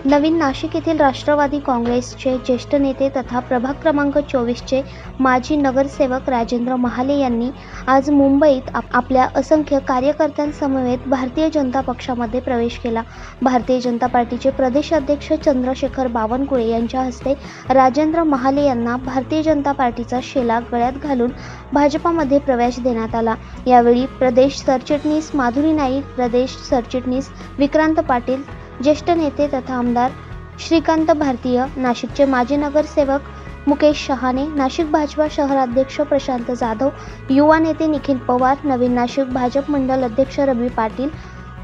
नवीन नाशिक येथील राष्ट्रवादी काँग्रेसचे ज्येष्ठ नेते तथा प्रभाग क्रमांक 24चे माजी नगरसेवक राजेंद्र महाले यांनी आज मुंबईत आपल्या असंख्य कार्यकर्त्यांसमवेत भारतीय जनता पक्षामध्ये प्रवेश केला। भारतीय जनता पार्टीचे प्रदेश अध्यक्ष चंद्रशेखर बावनकुळे यांच्या हस्ते राजेंद्र महाले यांना भारतीय जनता पार्टीचा शेला गळ्यात घालून भाजपामध्ये प्रवेश देण्यात आला। यावेळी प्रदेश सरचिटणीस माधुरी नाईक, प्रदेश सरचिटणीस विक्रांत पाटील, ज्येष्ठ नेते तथा आमदार श्रीकांत भारतीय, नाशिकचे माजी नगरसेवक मुकेश शहाणे, नाशिक भाजपा शहराध्यक्ष प्रशांत जाधव, युवा नेते निखिल पवार, नवीन नाशिक भाजप मंडल अध्यक्ष रवी पाटील,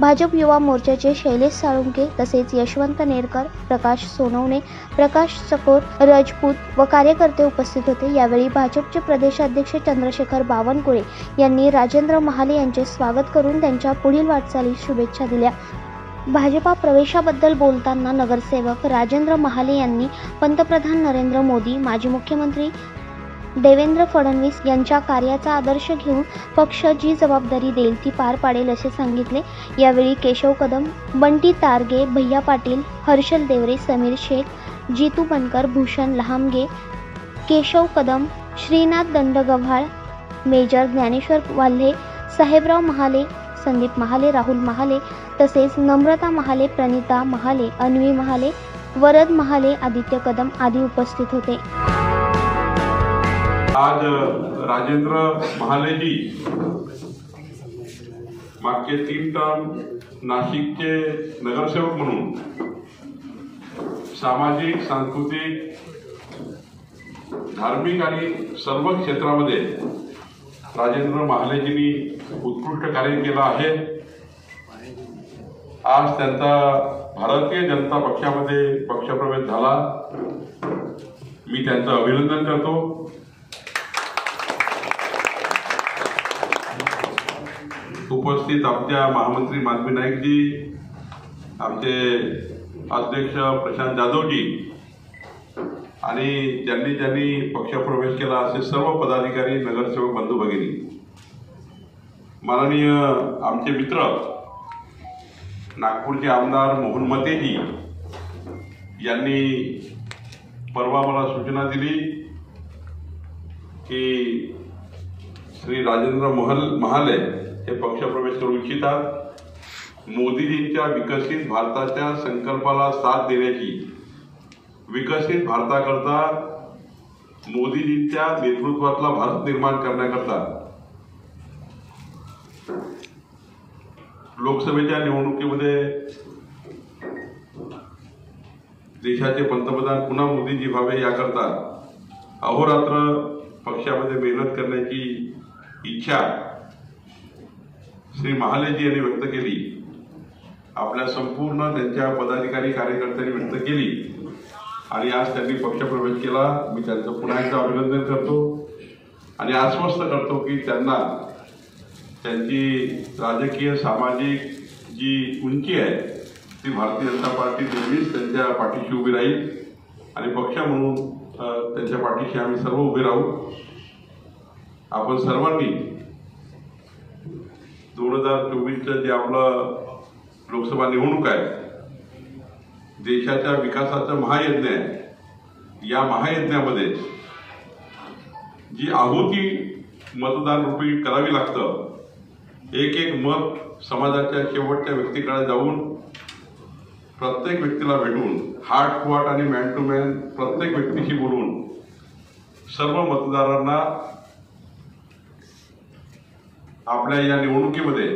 भाजप युवा मोर्चाचे शैलेश साळुंके तसेच यशवंत नेरकर, प्रकाश सोनवणे, प्रकाश चकोर, राजपूत व कार्यकर्ते उपस्थित होते। यावेळी भाजपचे प्रदेशाध्यक्ष चंद्रशेखर बावनकुळे यांनी राजेंद्र महाले यांचे स्वागत करून त्यांच्या पुढील वाटचालीस शुभेच्छा दिल्या। भाजपा प्रवेशाबद्दल बोलताना नगरसेवक राजेंद्र महाले यांनी पंतप्रधान नरेंद्र मोदी, माजी मुख्यमंत्री देवेंद्र फडणवीस यांच्या कार्याचा आदर्श घेऊन पक्ष जी जबाबदारी देईल ती पार पाडेल असे सांगितले। यावेळी केशव कदम, बंटी तारगे, भैया पाटील, हर्षल देवरे, समीर शेख, जीतू बनकर, भूषण लहामगे, केशव कदम, श्रीनाथ दंडगव्हाळ, मेजर ज्ञानेश्वर वाल्हे, साहेबराव महाले, संदीप महाले, राहुल महाले तसेच नम्रता महाले, प्रणिता महाले, अन्वी महाले, वरद महाले, आदित्य कदम आदी उपस्थित होते। आज राजेंद्र महाले जी मागचे 3 टर्म नाशिकचे नगरसेवक म्हणून सामाजिक, सांस्कृतिक, धार्मिक आणि सर्व क्षेत्रामध्ये राजेंद्र महालेजींनी उत्कृष्ट कार्य केलं आहे। आज त्यांचा भारतीय जनता पक्षामध्ये पक्षप्रवेश झाला। मी त्यांचं अभिनंदन करतो। उपस्थित आमच्या महामंत्री माधवी नाईकजी, आमचे अध्यक्ष प्रशांत जाधवजी आणि ज्यांनी पक्षप्रवेश केला असे सर्व पदाधिकारी, नगरसेवक बंधू भगिनी, माननीय आमचे मित्र नागपूरचे आमदार मोहन मतेजी यांनी परवा मला सूचना दिली की श्री राजेंद्र महाले हे पक्षप्रवेश करू इच्छितात। मोदीजींच्या विकसित भारताच्या संकल्पाला साथ देण्याची, विकसित भारताकरता मोदीजींच्या नेतृत्वातला भारत निर्माण करण्याकरता लोकसभेच्या निवडणुकीमध्ये देशाचे पंतप्रधान पुन्हा मोदीजी व्हावे याकरता अहोरात्र पक्षामध्ये मेहनत करण्याची इच्छा श्री महालेजी यांनी व्यक्त केली। आपल्या संपूर्ण त्यांच्या पदाधिकारी कार्यकर्त्यांनी व्यक्त केली आणि आज त्यांनी पक्षप्रवेश केला। मी त्यांचं पुन्हा एकदा अभिनंदन करतो आणि आश्वस्त करतो की त्यांना त्यांची राजकीय, सामाजिक जी उंची आहे ती भारतीय जनता पार्टी नेहमीच त्यांच्या पाठीशी उभी राहील आणि पक्ष म्हणून त्यांच्या पाठीशी आम्ही सर्व उभे राहू। आपण सर्वांनी 2024चं जे आपलं लोकसभा निवडणूक आहे, देशाच्या विकासाचा महायज्ञ आहे। या महायज्ञामध्ये जी आहुती मतदान रूपी करावी लागतं, एक एक मत समाजाच्या शेवटच्या व्यक्तीकडे जाऊन प्रत्येक व्यक्तीला भेटून हार्ट टू हार्ट आणि मॅन टू मॅन प्रत्येक व्यक्तीशी बोलून सर्व मतदारांना आपल्या या निवडणुकीमध्ये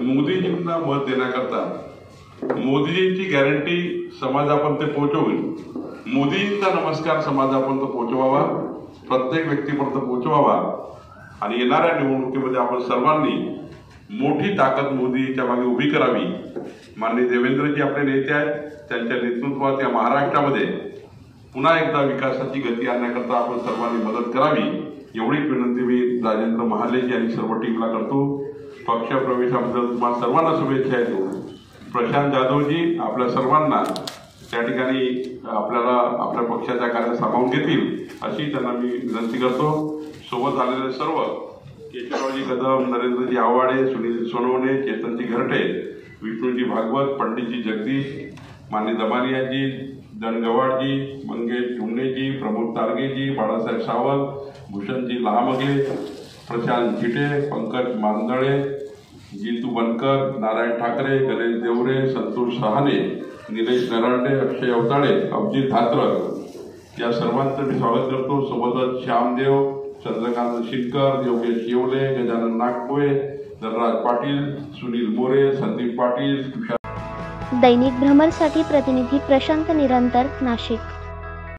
मोदीजींना मत देण्याकरता मोदीजींची गॅरंटी समाजापर्यंत पोहोचवून मोदीजींचा नमस्कार समाजापर्यंत पोहोचवावा, प्रत्येक व्यक्तीपर्यंत पोहोचवावा आणि येणाऱ्या निवडणुकीमध्ये आपण सर्वांनी मोठी ताकद मोदीच्या मागे उभी करावी। माननीय देवेंद्रजी आपले नेते आहेत, त्यांच्या नेतृत्वात या महाराष्ट्रामध्ये पुन्हा एकदा विकासाची गती आणण्याकरता आपण सर्वांनी मदत करावी एवढीच विनंती मी राजेंद्र महालेजी आणि सर्व टीमला करतो। पक्ष प्रवेशाबद्दल तुम्हाला सर्वांना शुभेच्छा देतो। प्रशांत जाधवजी आपल्या सर्वांना त्या ठिकाणी आपल्याला आपल्या पक्षाच्या कार्यात सामावून घेतील अशी त्यांना मी विनंती करतो। सोबत आलेले सर्व केशवरावजी कदम, नरेंद्रजी आवाडे, सुनील सोनवणे, चेतनजी घरटे, विष्णुजी भागवत, पंडितजी जगदीश, माननीय दमानियाजी, दणगवाडजी, मंगेश जुमनेजी, प्रमोद तारगेजी, बाळासाहेब सावंत, भूषणजी लहामगे, प्रशांत चिटे, पंकज मांदळे, जितू बनकर, नारायण ठाकरे, गणेश देवरे, संतोष सहाने, निलेश नरांडे, अक्षय अवताळे, अभिजित धात्रक या सर्वांचं मी स्वागत करतो. सोबतच श्यामदेव, चंद्रकांत शिरकर, योगेश येवले, गजानन नागपोळे, धनराज पाटील, सुनील मोरे, संदीप पाटील, तुषार. दैनिक भ्रमरसाठी प्रतिनिधी प्रशांत निरंतर, नाशिक.